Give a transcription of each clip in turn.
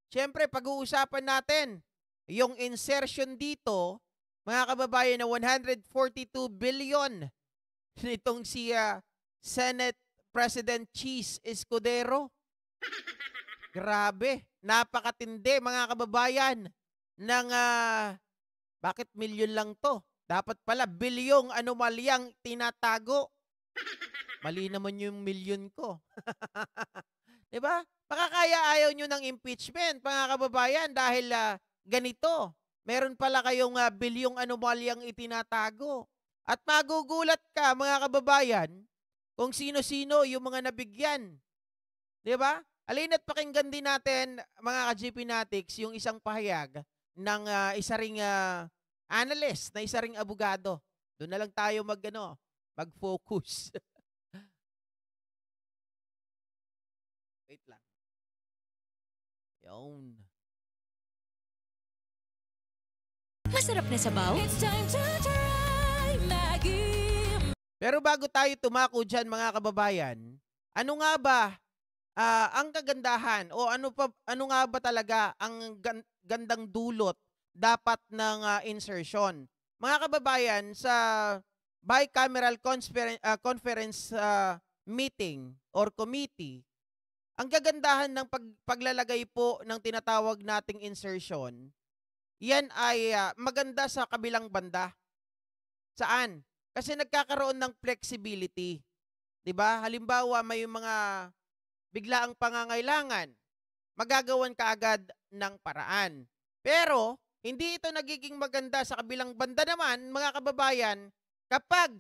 Siyempre, pag-uusapan natin yung insertion dito, mga kababayan, na 142 billion nitong si Senate President Cheese Escudero. Grabe, napakatindi mga kababayan ng bakit milyon lang to? Dapat pala bilyong anomalyang tinatago. Mali naman yung milyon ko. 'Di ba? Baka kaya ayaw nyo ng impeachment, mga kababayan, dahil ganito. Meron pala kayong bilyong anomalyang itinatago. At magugulat ka, mga kababayan, kung sino-sino yung mga nabigyan. 'Di ba? Alina't pakinggan din natin, mga ka-GP Natics, yung isang pahayag ng isa ring analyst, na isa ring abogado. Doon na lang tayo mag-focus. Wait lang. Yun. Masarap na sabaw? It's time to try Maggi. Pero bago tayo tumako dyan, mga kababayan, ano nga ba ang kagandahan o ano nga ba talaga ang gandang dulot dapat ng insertion? Mga kababayan, sa bicameral conference meeting or committee, ang kagandahan ng paglalagay po ng tinatawag nating insertion, yan ay maganda sa kabilang banda. Saan? Kasi nagkakaroon ng flexibility. 'Di ba? Halimbawa, may mga biglaang pangangailangan, magagawan ka agad ng paraan. Pero, hindi ito nagiging maganda sa kabilang banda naman, mga kababayan, kapag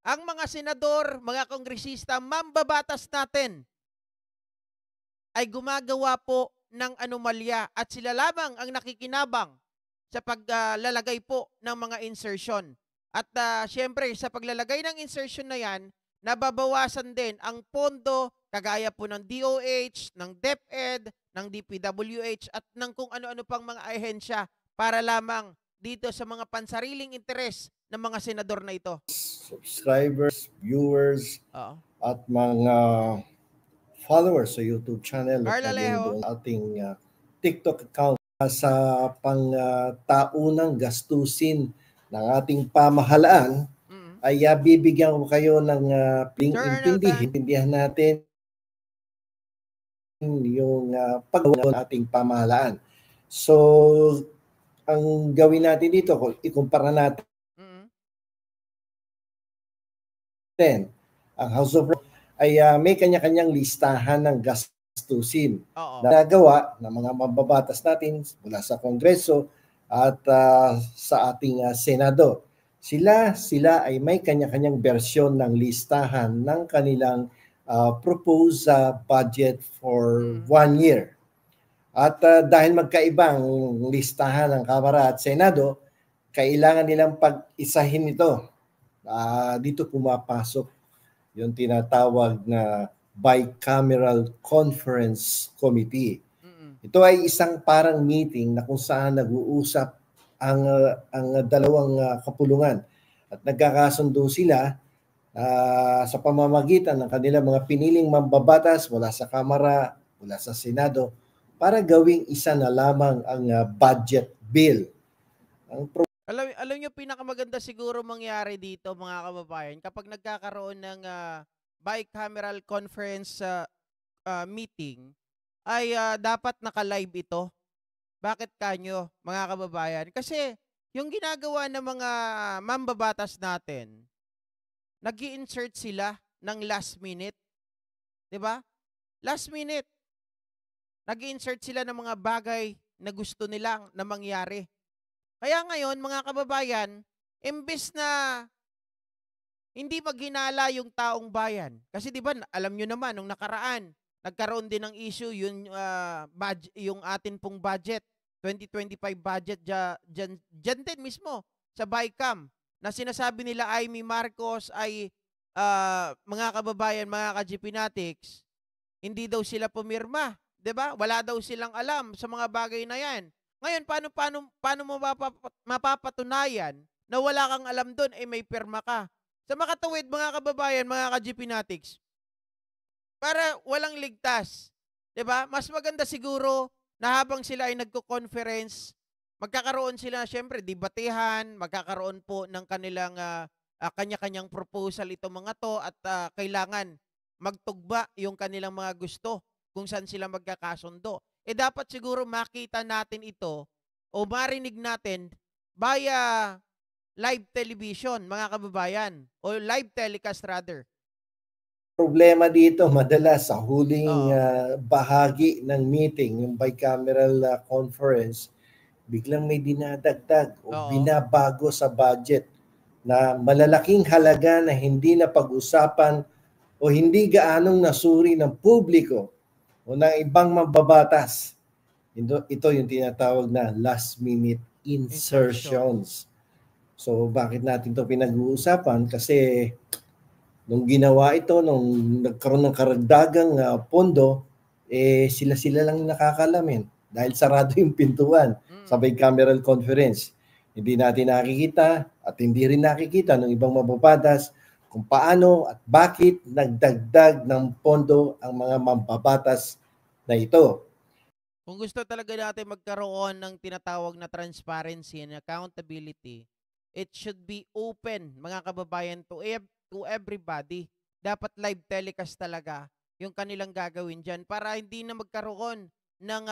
ang mga senador, mga kongresista, mambabatas natin, ay gumagawa po ng anomalya at sila lamang ang nakikinabang sa paglalagay po ng mga insertion. At syempre, sa paglalagay ng insertion na yan, nababawasan din ang pondo kagaya po ng DOH, ng DepEd, ng DPWH at ng kung ano-ano pang mga ahensya para lamang dito sa mga pansariling interes ng mga senador na ito. Subscribers, viewers, at mga followers sa YouTube channel at doon ating TikTok account sa pang-taunang gastusin ng ating pamahalaan, ay bibigyan ko kayo ng intindihan natin yung paggawa ng ating pamahalaan. So, ang gawin natin dito, ikumpara natin ang House of Reps ay may kanya-kanyang listahan ng gastusin na nagawa ng mga mababatas natin mula sa Kongreso at sa ating Senado. Sila ay may kanya-kanyang bersyon ng listahan ng kanilang proposed budget for 1 year. At dahil magkaibang listahan ng Kamara at Senado, kailangan nilang pag-isahin ito. Dito pumapasok yung tinatawag na Bicameral Conference Committee. Ito ay isang parang meeting na kung saan nag-uusap ang dalawang kapulungan at nagkakasundo sila sa pamamagitan ng kanilang mga piniling mambabatas mula sa Kamara, mula sa Senado, para gawing isa na lamang ang budget bill. Alam niyo, pinakamaganda siguro mangyari dito, mga kababayan, kapag nagkakaroon ng bicameral conference meeting, ay dapat naka-live ito. Bakit kanyo, mga kababayan? Kasi yung ginagawa ng mga mambabatas natin, nag-i-insert sila ng last minute. 'Di ba? Last minute. Nag-i-insert sila ng mga bagay na gusto nilang na mangyari. Kaya ngayon, mga kababayan, imbes na hindi maghinala yung taong bayan. Kasi 'di ba, alam nyo naman, nung nakaraan, nagkaroon din ng issue yung atin pong budget, 2025 budget dyan din mismo sa BICAM, na sinasabi nila Amy Marcos ay mga kababayan, mga ka-GP Natics, hindi daw sila pumirma. 'Di ba? Wala daw silang alam sa mga bagay na 'yan. Ngayon, paano mo mapapatunayan na wala kang alam doon may pirma ka? Sa makatuwid, mga kababayan, mga ka-GP Natics, para walang ligtas, 'di ba? Mas maganda siguro na habang sila ay nagko-conference, magkakaroon sila siyempre debatehan, magkakaroon po ng kanilang kanya-kanyang proposal itong mga to at kailangan magtugba yung kanilang mga gusto kung saan sila magkakasundo. Dapat siguro makita natin ito o marinig natin via live television, mga kababayan, o live telecast rather. Problema dito madalas sa huling bahagi ng meeting, yung bicameral conference, biglang may dinadagdag o binabago sa budget na malalaking halaga na hindi na pag-usapan o hindi gaanong nasuri ng publiko o ng ibang mambabatas. Ito yung tinatawag na last minute insertions. So bakit natin ito pinag-uusapan? Kasi nung ginawa ito, nung nagkaroon ng karagdagang pondo, sila-sila lang nakakalamin dahil sarado yung pintuan sa bicameral conference. Hindi natin nakikita at hindi rin nakikita ng ibang mababatas kung paano at bakit nagdagdag ng pondo ang mga mambabatas na ito. Kung gusto talaga natin magkaroon ng tinatawag na transparency and accountability, it should be open, mga kababayan, to everybody. Dapat live telecast talaga yung kanilang gagawin dyan para hindi na magkaroon ng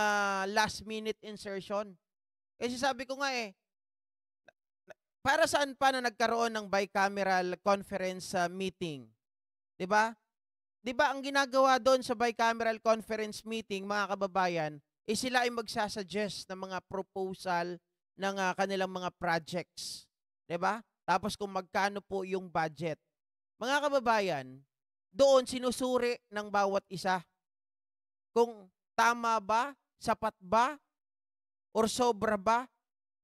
last minute insertion. Kasi sabi ko nga para saan pa na nagkaroon ng bicameral conference meeting? 'Di ba? 'Di ba ang ginagawa doon sa bicameral conference meeting, mga kababayan, sila ay magsasuggest ng mga proposal ng kanilang mga projects. 'Di ba? Tapos kung magkano po yung budget. Mga kababayan, doon sinusuri ng bawat isa kung tama ba, sapat ba, or sobra ba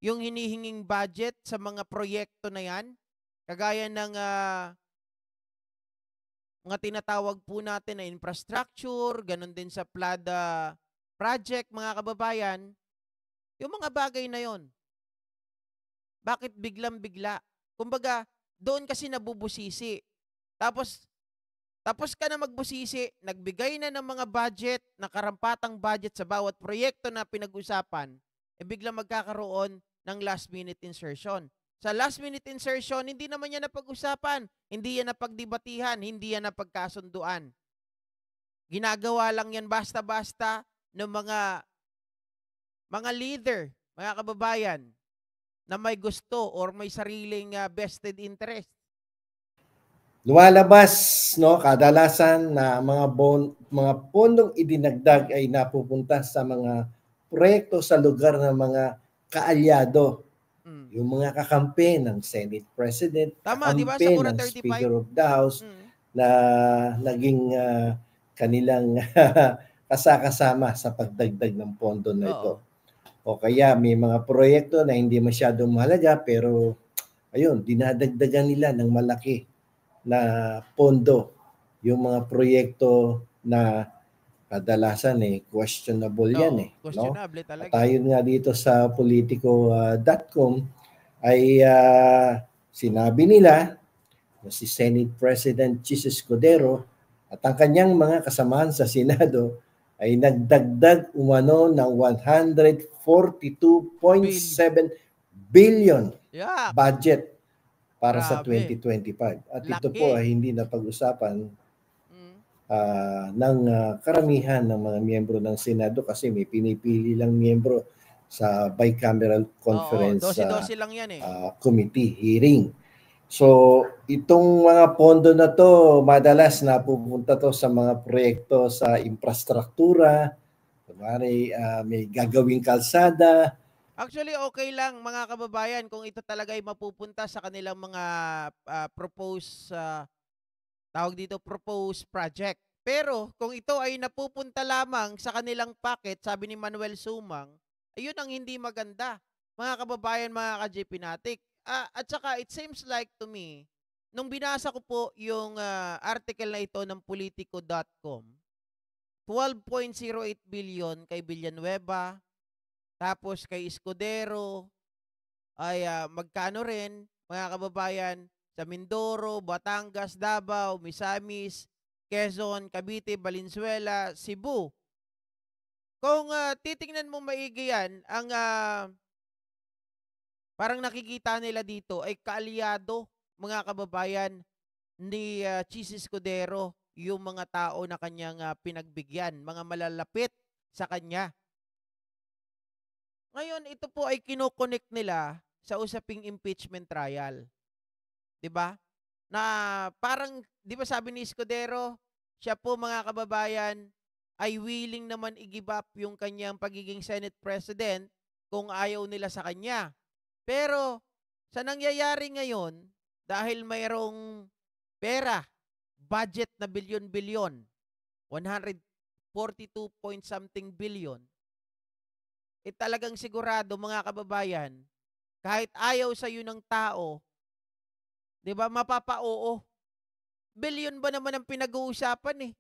yung hinihinging budget sa mga proyekto na yan. Kagaya ng mga tinatawag po natin na infrastructure, ganun din sa flood project, mga kababayan, yung mga bagay na yon. Bakit biglang-bigla? Kumbaga, doon kasi nabubusisi. Tapos ka na magbusisi, nagbigay na ng mga budget, nakarampatang budget sa bawat proyekto na pinag-usapan, biglang magkakaroon ng last minute insertion. Sa last minute insertion, hindi naman yan napag-usapan, hindi yan napagdebatihan, hindi yan napagkasunduan. Ginagawa lang yan basta-basta ng mga leader, mga kababayan, na may gusto or may sariling vested interest. Lumalabas, no, kadalasan na mga pondong idinagdag ay napupunta sa mga proyekto sa lugar ng mga kaalyado. Yung mga kakampi ng Senate President, kakampi diba, ng Speaker of the House na naging kanilang kasakasama sa pagdagdag ng pondo na ito. O kaya may mga proyekto na hindi masyadong mahalaga pero ayun, dinadagdagan nila ng malaki na pondo yung mga proyekto na kadalasan questionable yan questionable talaga. At tayo nga dito sa politico.com ay sinabi nila na si Senate President Chis Escudero at ang kanyang mga kasamahan sa Senado ay nagdagdag umano ng 142.7 billion budget para sa 2025. At laki. Ito po ay hindi na pag-usapan ng karamihan ng mga miyembro ng Senado kasi may pinipili lang miyembro sa bicameral conference lang yan committee hearing. So, itong mga pondo na to, madalas napupunta to sa mga proyekto sa infrastruktura, may gagawing kalsada. Actually, okay lang mga kababayan kung ito talaga ay mapupunta sa kanilang mga proposed project. Pero kung ito ay napupunta lamang sa kanilang packet, sabi ni Manuel Sumang, ayun ang hindi maganda. Mga kababayan, mga ka-JPNatic. At saka it seems like to me, nung binasa ko po yung article na ito ng politico.com, 12.08 billion kay Villanueva, tapos kay Escudero ay magkano rin, mga kababayan, sa Mindoro, Batangas, Davao, Misamis, Quezon, Cavite, Valenzuela, Cebu. kung titingnan mo maigi yan, ang parang nakikita nila dito ay kaalyado, mga kababayan, ni Chis Escudero, yung mga tao na kanyang pinagbigyan, mga malalapit sa kanya. Ngayon, ito po ay kinokonek nila sa usaping impeachment trial. 'Di ba? Na parang, 'di ba sabi ni Escudero, siya po mga kababayan ay willing naman i-give up yung kanyang pagiging Senate President kung ayaw nila sa kanya. Pero sa nangyayari ngayon, dahil mayroong pera, budget na bilyon-bilyon, 142 point something billion, talagang sigurado mga kababayan, kahit ayaw sa iyo ng tao, 'di ba, mapapa-oo. Bilyon ba naman ang pinag-uusapan eh?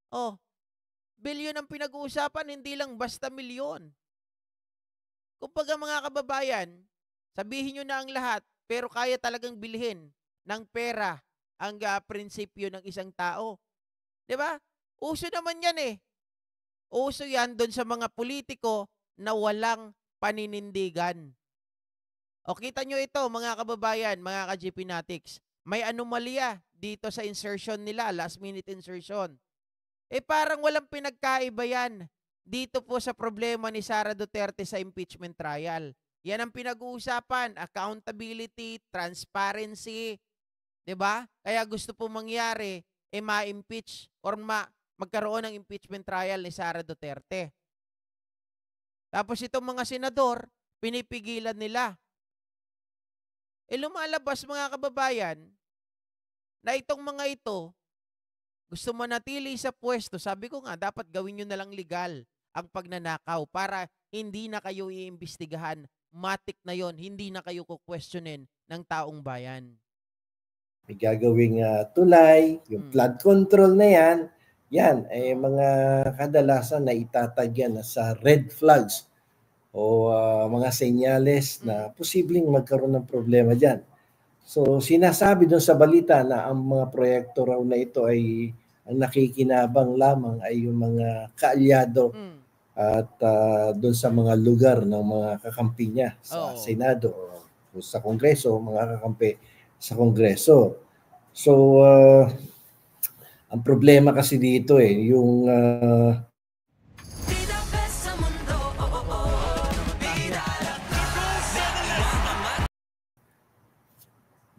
Oh, bilyon ang pinag-uusapan, hindi lang basta milyon. Kumbaga mga kababayan, sabihin nyo na ang lahat, pero kaya talagang bilhin ng pera ang prinsipyo ng isang tao. 'Di ba? Uso naman yan eh. Uso yan doon sa mga politiko na walang paninindigan. O kita nyo ito mga kababayan, mga ka-GP Natics, may anomalya dito sa insertion nila, last minute insertion. Parang walang pinagkaiba yan dito po sa problema ni Sara Duterte sa impeachment trial. Yan ang pinag-uusapan, accountability, transparency, 'di ba? Kaya gusto po mangyari ma-impeach or magkaroon ng impeachment trial ni Sara Duterte. Tapos itong mga senador, pinipigilan nila. Lumalabas mga kababayan na itong mga ito gusto manatili sa pwesto. Sabi ko nga, dapat gawin nyo na lang legal ang pagnanakaw para hindi na kayo iimbestigahan. Matik na yon, hindi na kayo kukwestiyonin ng taong bayan. May gagawing tulay, yung flood control na yan ay mga kadalasan na itatag yan sa red flags o mga senyales na posibleng magkaroon ng problema dyan. So sinasabi doon sa balita na ang mga proyekto raw na ito ay ang nakikinabang lamang ay yung mga kaalyado at doon sa mga lugar ng mga kakampi niya sa Senado o sa Kongreso, mga kakampi sa Kongreso. So ang problema kasi dito yung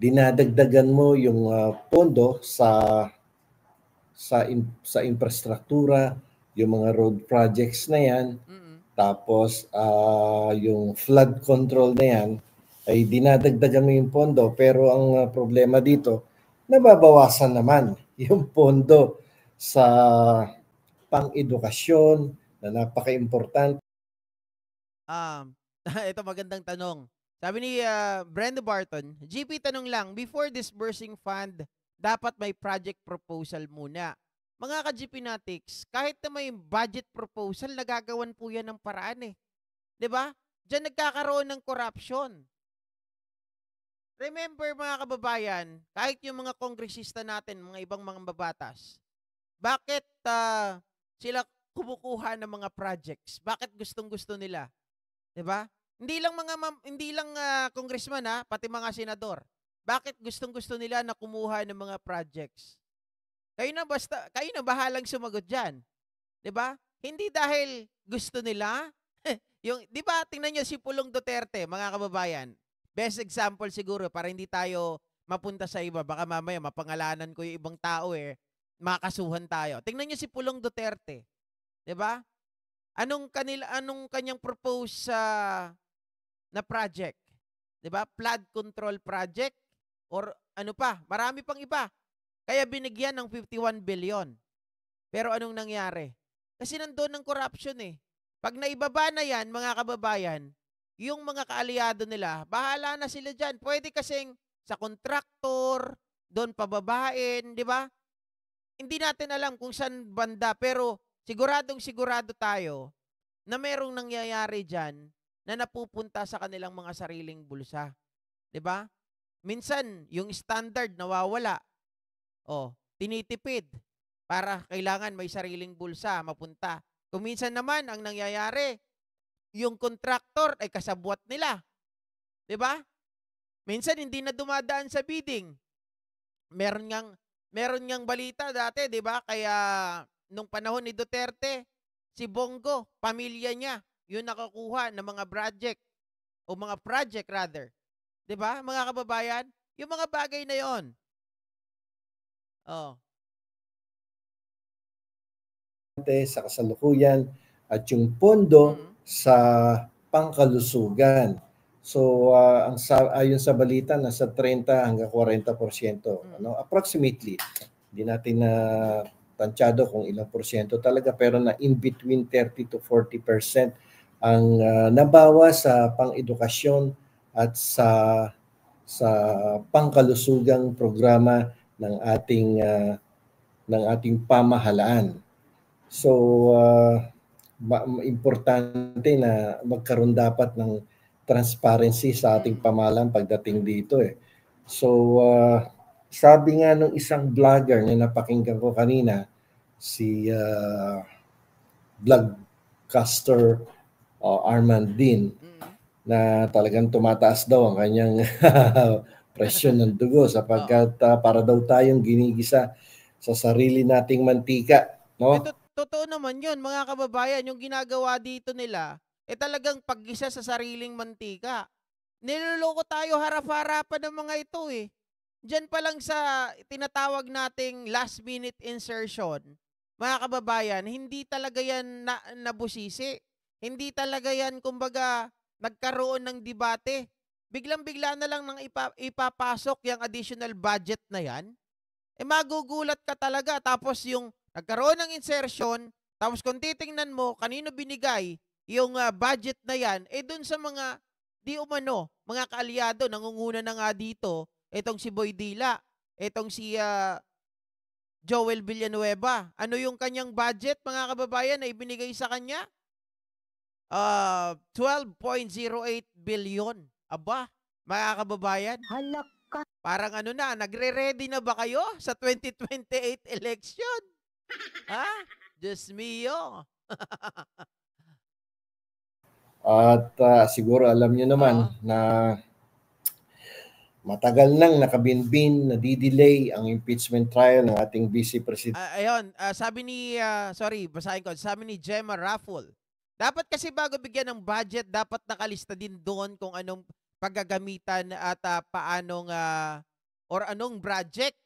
dinadagdagan mo yung pondo sa infrastruktura, yung mga road projects na yan, tapos yung flood control na yan, ay dinadagdagan mo yung pondo. Pero ang problema dito, nababawasan naman yung pondo sa pang-edukasyon na napaka-importante. Ito magandang tanong. Sabi ni Brenda Barton, GP, tanong lang, before disbursing fund, dapat may project proposal muna. Mga ka-GP Natics, kahit na may budget proposal, nagagawan po yan ng paraan eh. 'Di ba? Diyan nagkakaroon ng corruption. Remember mga kababayan, kahit yung mga kongresista natin, mga ibang mga babatas, bakit sila kumukuha ng mga projects? Bakit gustong-gusto nila? 'Di ba? Hindi lang congressman pati mga senador. Bakit gustong-gusto nila na kumuha ng mga projects? Kayo na bahalang sumagot diyan. 'Di ba? Hindi dahil gusto nila. Yung 'di ba, tingnan niyo si Pulong Duterte, mga kababayan. Best example siguro para hindi tayo mapunta sa iba. Baka mamaya mapangalanan ko yung ibang tao makasuhan tayo. Tingnan niyo si Pulong Duterte. 'Di ba? Anong kanyang propose na project? 'Di ba? Flood control project or ano pa? Marami pang iba. Kaya binigyan ng 51 billion. Pero anong nangyari? Kasi nandoon ng corruption eh. Pag naibaba na yan, mga kababayan, yung mga kaalyado nila, bahala na sila dyan. Pwede kasing sa kontraktor, doon pababain, di ba? Hindi natin alam kung saan banda, pero sigurado tayo na merong nangyayari dyan na napupunta sa kanilang mga sariling bulsa. Di ba? Minsan, yung standard nawawala. Tinitipid para kailangan may sariling bulsa mapunta Kung minsan naman ang nangyayari, yung contractor ay kasabwat nila. 'Di ba? Minsan hindi na dumadaan sa bidding. Meron ngang balita dati, 'di ba? Kaya nung panahon ni Duterte, si Bongo, pamilya niya, yung nakakuha ng mga project o mga project rather. 'Di ba? Mga kababayan, yung mga bagay na 'yon. Oh. Sa kasalukuyan at yung pondo sa pangkalusugan. So ayon sa balita nasa 30 hanggang 40%, ano, approximately. Hindi natin na tansyado kung ilang porsyento talaga, pero na in between 30 to 40% ang nabawa sa pang-edukasyon at sa pangkalusugang programa ng ating pamahalaan. So importante na magkaroon dapat ng transparency sa ating pamahalaan pagdating dito eh. So sabi nga nung isang vlogger na napakinggan ko kanina, si vlogcaster Armand Dean, na talagang tumataas daw ang kanyang presyon ng dugo sapagkat para daw tayong ginigisa sa sarili nating mantika, no? Totoo naman 'yun, mga kababayan, yung ginagawa dito nila talagang paggisa sa sariling mantika. Niloloko tayo harap-harapan ng mga ito eh. Diyan pa lang sa tinatawag nating last minute insertion, mga kababayan, hindi talaga yan nabusisi. Hindi talaga yan, kumbaga, nagkaroon ng debate. Biglang-bigla na lang nang ipapasok yung additional budget na yan. Magugulat ka talaga. Tapos yung nagkaroon ng insertion, tapos kung titingnan mo, kanino binigay yung budget na yan, dun sa mga di umano, mga kaalyado, nangunguna na nga dito, itong si Boy Dila, itong si Joel Villanueva. Ano yung kanyang budget, mga kababayan, na ibinigay sa kanya? 12.08 billion. Aba, mga kababayan. Halaka. Parang ano na, nagre-ready na ba kayo sa 2028 election? Ha? Diyos mio. At siguro alam niyo naman na matagal nang nakabinbin, nadidelay ang impeachment trial ng ating Vice President. Ayun, sabi ni, basahin ko, sabi ni Gemma Raffle, dapat kasi bago bigyan ng budget, dapat nakalista din doon kung anong paggagamitan at paanong, or anong project,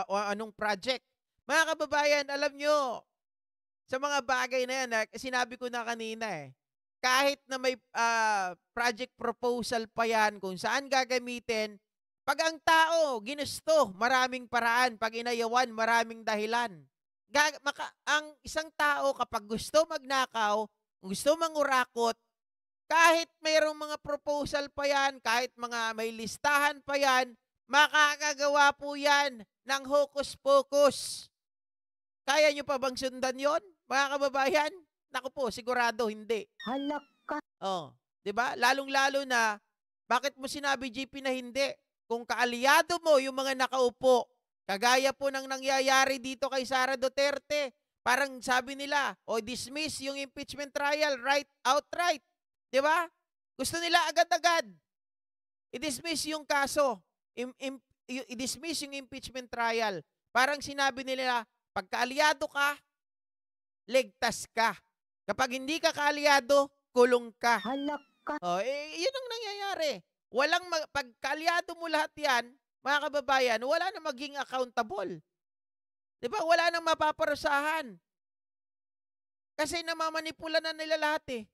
o anong project. Mga kababayan, alam nyo, sa mga bagay na yan, sinabi ko na kanina kahit na may project proposal pa yan kung saan gagamitin, pag ang tao ginusto, maraming paraan. Pag inayawan, maraming dahilan. Ang isang tao kapag gusto magnakaw, gusto mangurakot, kahit mayroong mga proposal pa yan, kahit mga may listahan pa yan, makakagawa po yan ng hocus-pocus. Kaya nyo pa bang sundan yon, mga kababayan? Naku po, sigurado hindi. Halaka. Di ba? Lalong-lalo na, bakit mo sinabi, JP, na hindi? Kung kaalyado mo yung mga nakaupo, kagaya po ng nangyayari dito kay Sara Duterte, parang sabi nila, dismiss yung impeachment trial outright. Di ba? Gusto nila agad-agad i-dismiss yung kaso, i-dismiss yung impeachment trial. Parang sinabi nila, pag kaalyado ka, ligtas ka. Kapag hindi ka kaalyado, kulong ka. Halaka. Yun ang nangyayari. Pag kaalyado mo lahat yan, mga kababayan, wala na maging accountable. Di ba? Wala nang mapaparusahan. Kasi namamanipula na nila lahat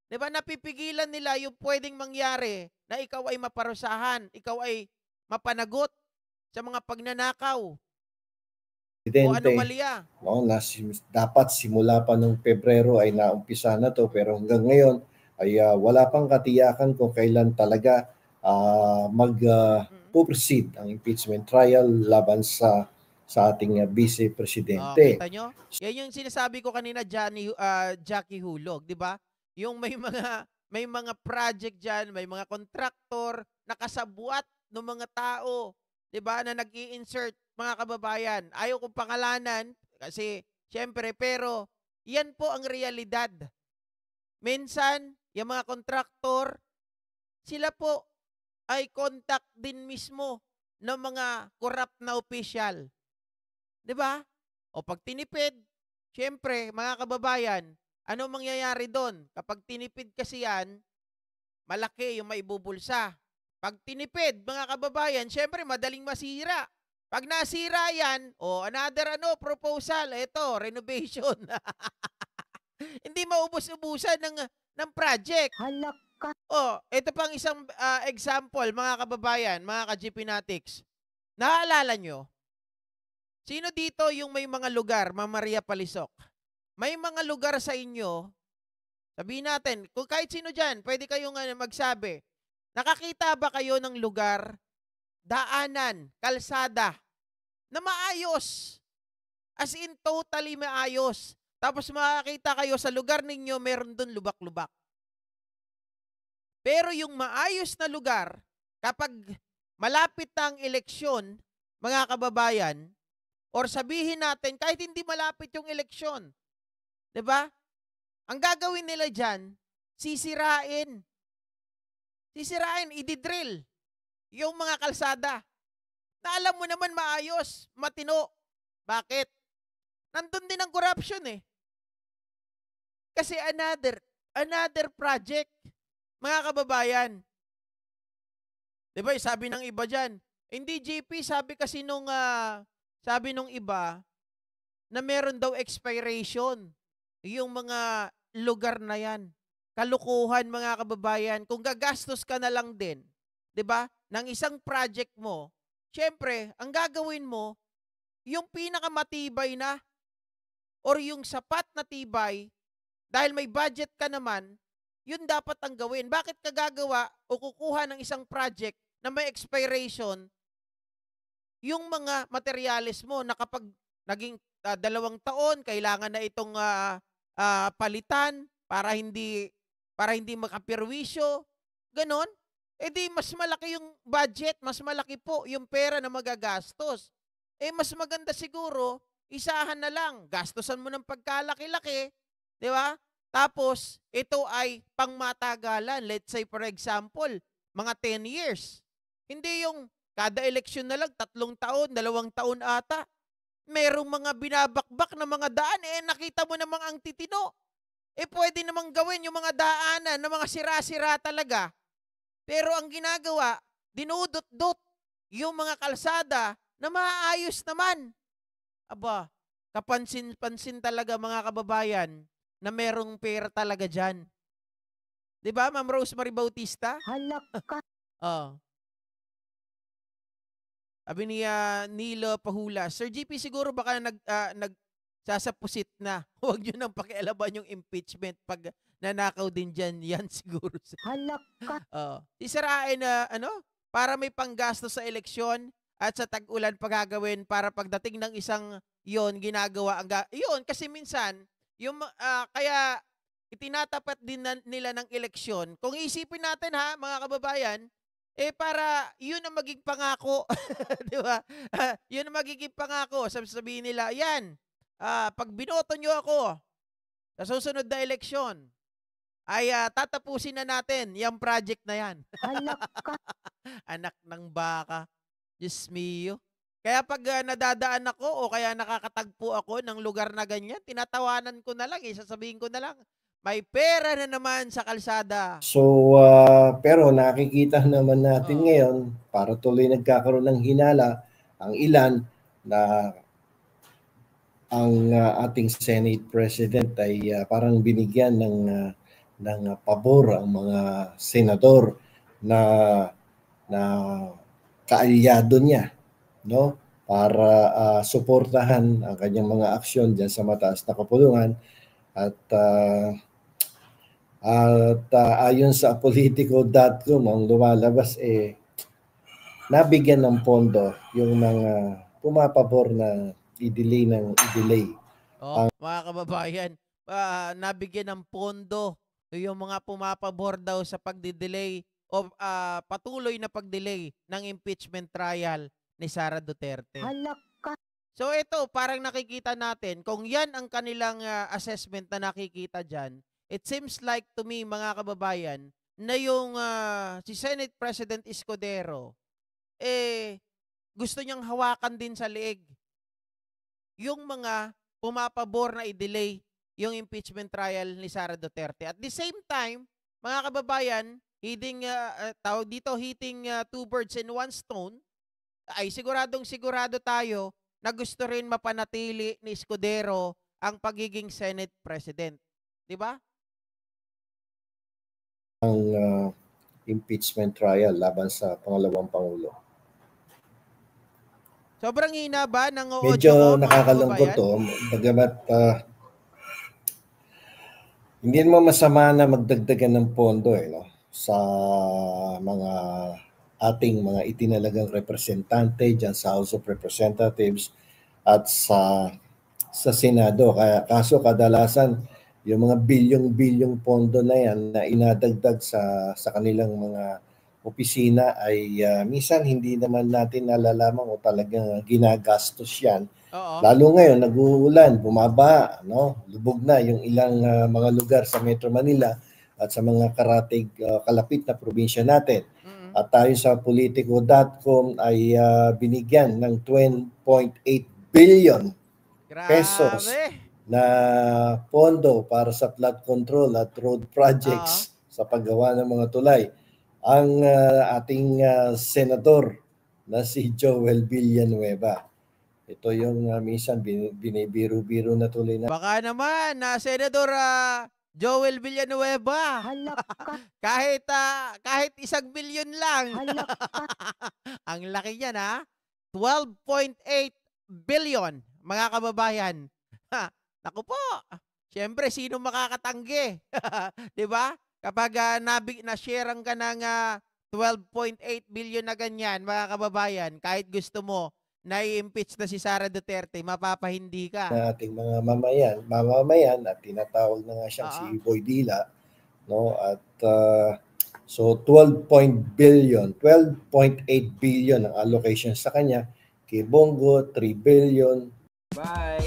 Di ba? Napipigilan nila yung pwedeng mangyari na ikaw ay maparusahan, ikaw ay mapanagot sa mga pagnanakaw. O anomalya. Dapat simula pa nung Pebrero ay naumpisa na to, pero hanggang ngayon ay wala pang katiyakan kung kailan talaga mag-proceed ang impeachment trial laban sa ating Vice Presidente. Kita nyo? Yan yung sinasabi ko kanina, Jackie Hulog, di ba? Yung may mga project dyan, may mga kontraktor, nakasabwat ng mga tao, di ba, na nag-i-insert, mga kababayan. Ayaw kong pangalanan kasi syempre, pero Yan po ang realidad. Minsan, yung mga kontraktor, sila po ay contact din mismo ng mga corrupt na opisyal. 'Di ba? O pag tinipid, syempre, mga kababayan, ano mangyayari doon? Kapag tinipid kasi yan, malaki yung maibubulsa. Pag tinipid, mga kababayan, syempre, madaling masira. Pag nasira yan, another proposal, ito, renovation. Hindi maubos-ubusan ng project. Halak ka. Ito pang isang example, mga kababayan, mga ka-GPnatics. Naaalala nyo, sino dito yung may mga lugar, Ma'am Maria Palisok? May mga lugar sa inyo, sabihin natin, kung kahit sino dyan, pwede kayong magsabi, nakakita ba kayo ng lugar, daanan, kalsada, na maayos? As in, totally maayos. Tapos makakita kayo sa lugar ninyo, meron doon lubak-lubak. Pero yung maayos na lugar, kapag malapit na ang eleksyon, mga kababayan, or sabihin natin, kahit hindi malapit yung eleksyon, 'di ba? Ang gagawin nila dyan, sisirain. Sisirain, ididrill yung mga kalsada. Na alam mo naman maayos, matino. Bakit? Nandun din ang corruption eh. Kasi another project, mga kababayan. 'Di ba? Sabi ng iba dyan, hindi GP, sabi kasi sabi nung iba, na meron daw expiration yung mga lugar na yan. Kalukuhan, mga kababayan. Kung gagastos ka na lang din, 'di ba, ng isang project mo, syempre, ang gagawin mo, yung pinakamatibay na or yung sapat na tibay, dahil may budget ka naman, yun dapat ang gawin. Bakit ka gagawa o kukuha ng isang project na may expiration, yung mga materyales mo na kapag naging 2 taon, kailangan na itong palitan para hindi makapirwisyo, ganon, di mas malaki yung budget, mas malaki po yung pera na magagastos. Mas maganda siguro, isahan na lang, gastosan mo ng pagkalaki-laki, di ba? Tapos, ito ay pangmatagalan. Let's say, for example, mga 10 years. Hindi yung kada eleksyon na lang, 3 taon, 2 taon ata. Merong mga binabakbak na mga daan, nakita mo namang ang titino. Pwede namang gawin yung mga daanan na mga sira-sira talaga. Pero ang ginagawa, dinudot-dot yung mga kalsada na maayos naman. Aba, kapansin-pansin talaga, mga kababayan, na merong pera talaga dyan. 'Di ba, Ma'am Rosemary Bautista? Halak ka. Sabi ni Nilo Pahula, Sir GP, siguro baka nagsasapusit na. Huwag nyo nang pakialaman yung impeachment pag nanakaw din dyan. Yan siguro. Halak ka. Sisirain na, para may panggasto sa eleksyon at sa tag-ulan pagagawin para pagdating ng isang yon ginagawa. Yun, kasi minsan, kaya itinatapat din nila ng eleksyon. Kung isipin natin mga kababayan, para yun ang maging pangako. Di ba? Yun ang magiging pangako. Sabihin nila, yan, pag binoto nyo ako sa susunod na eleksyon, ay tatapusin na natin yung project na yan. Halak ka. Anak ng baka. Diyos mio. Kaya pag nadadaan ako o kaya nakakatagpo ako ng lugar na ganyan, tinatawanan ko na lang, sasabihin ko na lang, may pera na naman sa kalsada. So, pero nakikita naman natin ngayon, para tuloy nagkakaroon ng hinala, ang ilan na ang ating Senate President ay parang binigyan ng pabor ang mga senador na kaalyado niya, no? Para suportahan ang kanyang mga aksyon diyan sa mataas na kapulungan. At ayon sa politico.com, ang lumalabas nabigyan ng pondo yung mga pumapabor na i-delay. Mga kababayan, nabigyan ng pondo yung mga pumapabor daw sa pagdidelay o patuloy na pagdelay ng impeachment trial ni Sara Duterte. Halak ka. So ito, parang nakikita natin, kung yan ang kanilang assessment na nakikita dyan, it seems like to me, mga kababayan, na yung si Senate President Escudero, gusto niyang hawakan din sa leeg yung mga pumapabor na i-delay yung impeachment trial ni Sara Duterte. At the same time, mga kababayan, tawag dito, hitting two birds in one stone, ay siguradong sigurado tayo na gusto rin mapanatili ni Escudero ang pagiging Senate President. Di ba? Ang impeachment trial laban sa pangalawang Pangulo. Sobrang hina ba ng audio Medyo ko, mga nakakalungkot kababayan? to, bagamat hindi naman masama na magdagdagan ng pondo no, sa mga ating mga itinalagang representante dyan sa House of Representatives at sa Senado. Kaso kadalasan yung mga bilyong-bilyong pondo na yan na inadagdag sa kanilang mga opisina ay minsan hindi naman natin nalalaman o talagang ginagastos yan. Oo. Lalo ngayon, nag-uulan, bumaba, no? Lubog na yung ilang mga lugar sa Metro Manila at sa mga karatig kalapit na probinsya natin. At tayo sa Politico.com ay binigyan ng 20.8 billion pesos na pondo para sa flood control at road projects sa paggawa ng mga tulay. Ang ating senador na si Joel Villanueva. Ito yung minsan binibiro-biro na tuloy na. Baka naman na Senador Joel Villanueva. kahit 1 billion lang. Ang laki niyan ha. 12.8 billion, mga kababayan. Naku po. Siyempre, sino makakatanggi? 'Di ba? Kapag na-sharean ka ng 12.8 billion na ganyan, mga kababayan, kahit gusto mo na i-impeach na si Sara Duterte, mapapahindi ka. Na ating mga mamamayan at tinatawag na nga siyang si Boy Dila, no? At so 12.8 billion ang allocation sa kanya, kay Bongo 3 billion. Bye.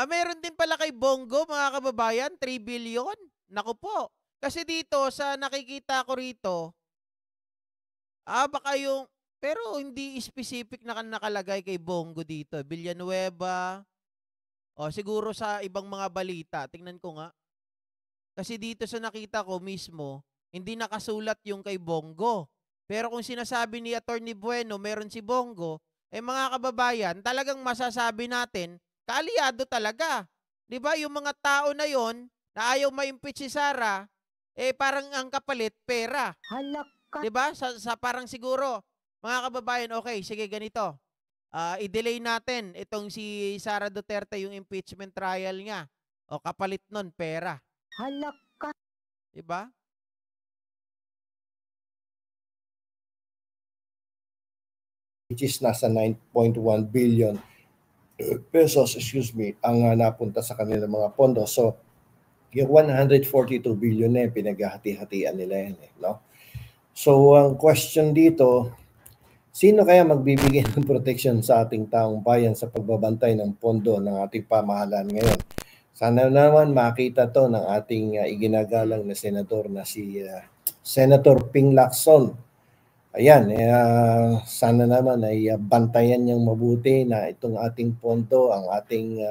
Meron din pala kay Bongo, mga kababayan, 3 billion. Naku po. Kasi dito sa nakikita ko rito, baka yung pero hindi specific na nakalagay kay Bongo dito. Villanueva. O siguro sa ibang mga balita. Tingnan ko nga. Kasi dito sa nakita ko mismo, hindi nakasulat yung kay Bongo. Pero kung sinasabi ni Attorney Bueno, meron si Bongo, mga kababayan, talagang masasabi natin, kaalyado talaga. 'Di ba? Yung mga tao na yon na ayaw ma-impeach si Sara, parang ang kapalit, pera. 'Di ba? Sa parang siguro, mga kababayan, okay, sige ganito. I-delay natin itong si Sara Duterte yung impeachment trial niya. O kapalit nun, pera. Diba? Which is nasa 9.1 billion pesos, ang napunta sa kanilang mga pondo. So, yung 142 billion na pinaghahati-hatian nila yan. No? So, ang question dito, sino kaya magbibigay ng protection sa ating taong bayan sa pagbabantay ng pondo ng ating pamahalaan ngayon? Sana naman makita to ng ating iginagalang na senador na si Senator Ping Lacson. Ayan, sana naman ay bantayan niyang mabuti na itong ating pondo, ang ating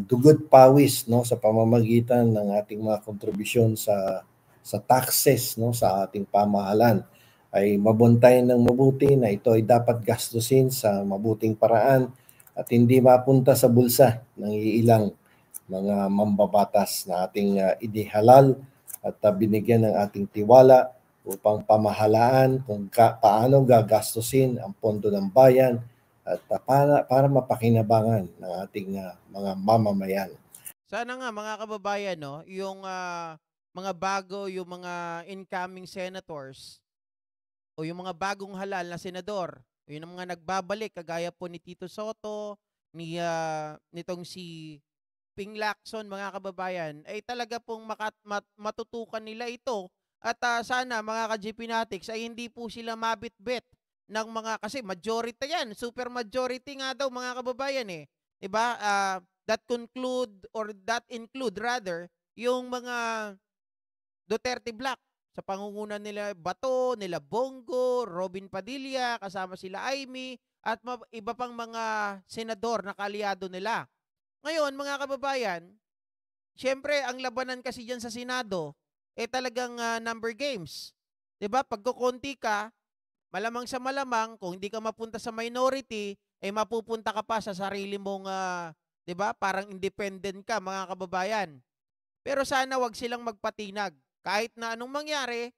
dugot pawis, no, sa pamamagitan ng ating mga kontribusyon sa taxes, no, sa ating pamahalaan, ay mabuntayan ng mabuti na ito ay dapat gastusin sa mabuting paraan at hindi mapunta sa bulsa ng iilang mga mambabatas na ating inihalal at binigyan ng ating tiwala upang pamahalaan kung paano gagastusin ang pondo ng bayan at para mapakinabangan ng ating mga mamamayan. Sana nga, mga kababayan, no, yung mga bago, yung mga incoming senators o yung mga bagong halal na senador, yung mga nagbabalik kagaya po ni Tito Soto, nitong si Ping Lacson, mga kababayan, ay talaga pong matutukan nila ito. At sana, mga ka-GP Natics, ay hindi po sila mabit-bit ng mga, kasi majority yan, super majority nga daw mga kababayan eh. 'Di ba? That include rather yung mga Duterte Black sa pangunguna nila Bato, nila Bongo, Robin Padilla, kasama sila Aimee at iba pang mga senador na kaalyado nila. Ngayon, mga kababayan, siyempre ang labanan kasi diyan sa Senado talagang number games. 'Di ba? Pag kokonti ka, malamang sa malamang kung hindi ka mapunta sa minority, mapupunta ka pa sa sarili mong 'di ba? Parang independent ka, mga kababayan. Pero sana wag silang magpatinag. Kahit na anong mangyari,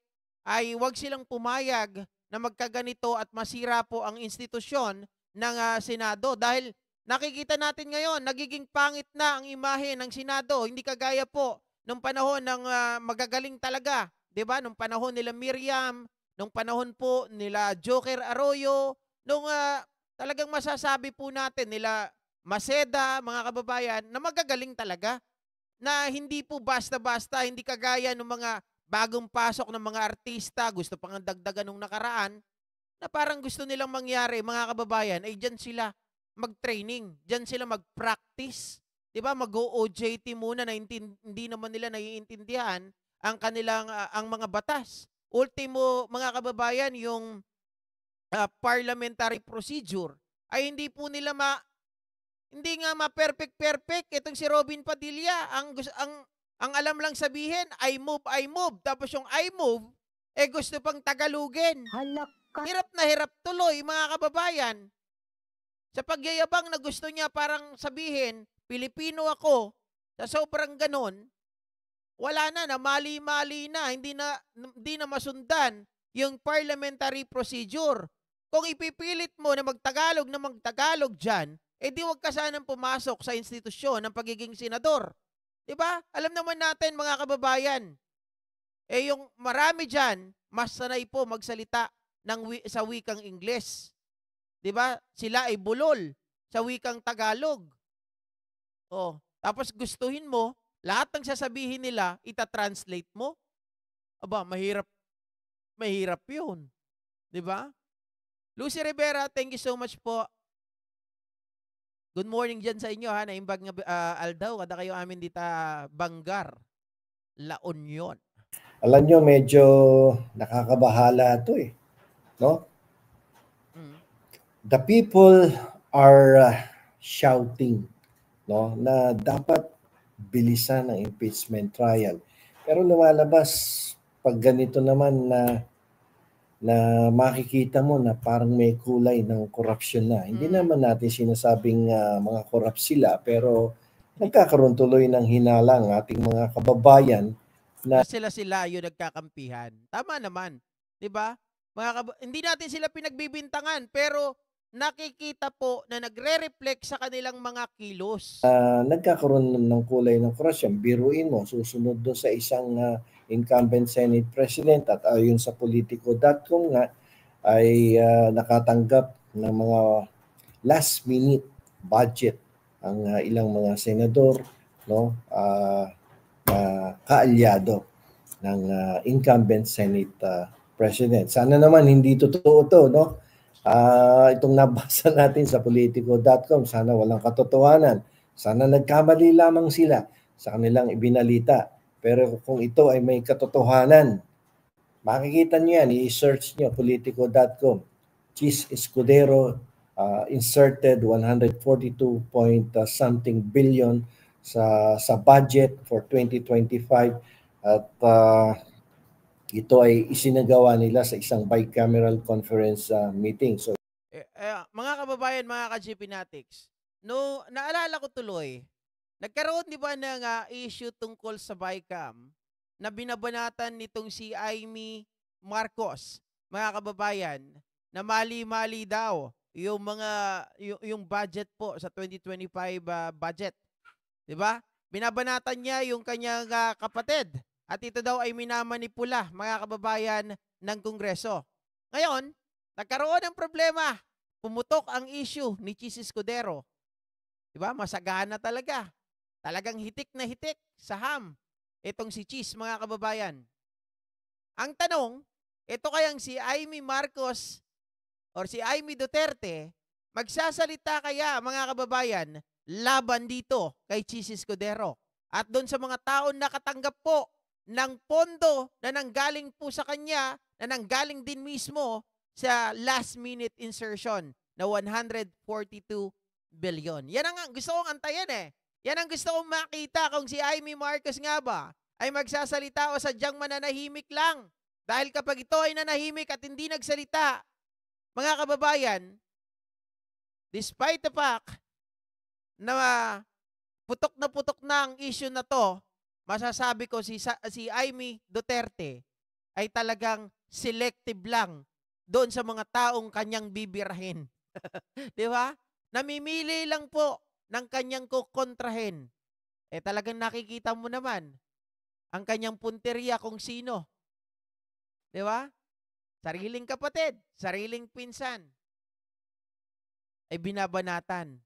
ay wag silang pumayag na magkaganito at masira po ang institusyon ng Senado. Dahil nakikita natin ngayon, nagiging pangit na ang imahe ng Senado. Hindi kagaya po nung panahon ng magagaling talaga. 'Di ba? Nung panahon nila Miriam, nung panahon po nila Joker Arroyo, nung talagang masasabi po natin nila Maceda, mga kababayan, na magagaling talaga, na hindi po basta-basta, hindi kagaya ng mga bagong pasok ng mga artista, gusto pang dagdagan nung nakaraan, na parang gusto nilang mangyari, mga kababayan, ay dyan sila mag-training, dyan sila mag-practice. 'Di ba? Mag-OJT muna na hindi naman nila naiintindihan ang kanilang ang mga batas. Ultimo, mga kababayan, yung parliamentary procedure ay hindi nga ma-perfect itong si Robin Padilla. Ang alam lang sabihin, I move. Tapos yung I move, gusto pang Tagalogin. Halak Hirap na hirap tuloy, mga kababayan. Sa pagyayabang na gusto niya parang sabihin, Pilipino ako, sa sobrang ganon, wala na mali-mali na, hindi na masundan yung parliamentary procedure. Kung ipipilit mo na magtagalog dyan, di wag ka sanang pumasok sa institusyon ng pagiging senador. 'Di ba? Alam naman natin, mga kababayan, yung marami dyan, mas sanay po magsalita sa wikang Ingles. 'Di ba? Sila ay bulol sa wikang Tagalog. Oh, tapos gustuhin mo, lahat ng sasabihin nila, ita-translate mo. Aba, mahirap yun. 'Di ba? Lucy Rivera, thank you so much po. Good morning dyan sa inyo ha. Naimbag nga aldaw, kada kayo amin dita Bangar, La Union. Alam nyo, medyo nakakabahala to eh. No? The people are shouting, no, na dapat bilisan ang impeachment trial. Pero lumalabas pag ganito naman na makikita mo na parang may kulay ng korupsyon na. Hindi naman natin sinasabing mga korap sila, pero nagkakaroon tuloy ng hinalang ating mga kababayan na sila yung nagkakampihan. Tama naman, 'di ba? Hindi natin sila pinagbibintangan, pero nakikita po na nagre-reflect sa kanilang mga kilos. Nagkakaroon ng kulay ng korupsyon. Biruin mo, susunod doon sa isang incumbent Senate President at ayon sa Politico.com nga ay nakatanggap ng mga last minute budget ang ilang mga senador, no, kaalyado ng incumbent Senate President. Sana naman hindi totoo to, no? Itong nabasa natin sa Politico.com, sana walang katotohanan. Sana nagkamali lamang sila sa kanilang ibinalita. Pero kung ito ay may katotohanan, makikita niyo yan, i-search niyo Politico.com. Chis Escudero inserted 142 point something billion sa budget for 2025 at ito ay isinagawa nila sa isang bicameral conference meeting. So mga kababayan, mga ka-GPnatics, no, naalala ko tuloy, nagkaroon di ba ng issue tungkol sa BICAM na binabanatan nitong si Aimee Marcos, mga kababayan, na mali-mali daw yung budget po sa 2025 budget. 'Di ba? Binabanatan niya yung kanyang kapatid at ito daw ay minamanipula, mga kababayan, ng Kongreso. Ngayon, nagkaroon ng problema. Pumutok ang issue ni Chis Escudero. 'Di ba? Masagana talaga. Talagang hitik na hitik sa ham itong si Chis, mga kababayan. Ang tanong, ito kayang si Aimee Marcos or si Amy Duterte, magsasalita kaya mga kababayan laban dito kay Chis Escudero at doon sa mga taong nakatanggap po ng pondo na nanggaling po sa kanya, na nanggaling din mismo sa last minute insertion na 142 billion. Yan ang gusto kong antayin eh. Yan ang gusto kong makita kung si Amy Marcos nga ba ay magsasalita o sadyang mananahimik lang. Dahil kapag ito ay nanahimik at hindi nagsalita, mga kababayan, despite the fact na putok na ang issue na to, masasabi ko si Amy Duterte ay talagang selective lang doon sa mga taong kanyang bibirahin. Di ba? Namimili lang po ng kanyang kukontrahin. Eh talagang nakikita mo naman ang kanyang punteriya kung sino. Di ba? Sariling kapatid, sariling pinsan ay binabanatan.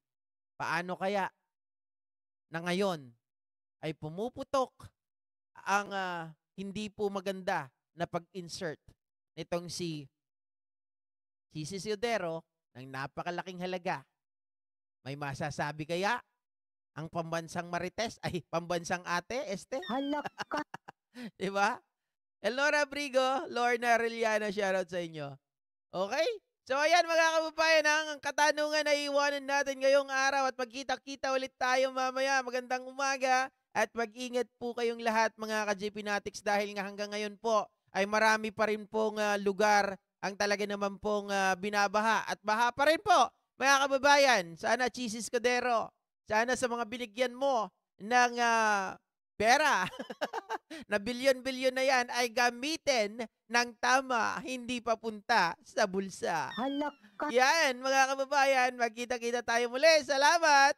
Paano kaya na ngayon ay pumuputok ang hindi po maganda na pag-insert nitong si Chis Escudero ng napakalaking halaga. May masasabi kaya ang pambansang Marites ay pambansang ate, Este? Hala ka. Diba? Elnora Abrigo, Lorna Arellana, shoutout sa inyo. Okay? So ayan mga kababayan, ang katanungan na iwanan natin ngayong araw at magkita-kita ulit tayo mamaya. Magandang umaga at mag-ingat po kayong lahat mga ka-JP Natics dahil nga hanggang ngayon po ay marami pa rin pong lugar ang talaga naman pong binabaha at baha pa rin po. Mga kababayan, sana Chis Escudero, sana sa mga binigyan mo ng pera na bilyon-bilyon na yan ay gamitin ng tama, hindi papunta sa bulsa. Hala ka. Yan, mga kababayan, magkita-kita tayo muli. Salamat!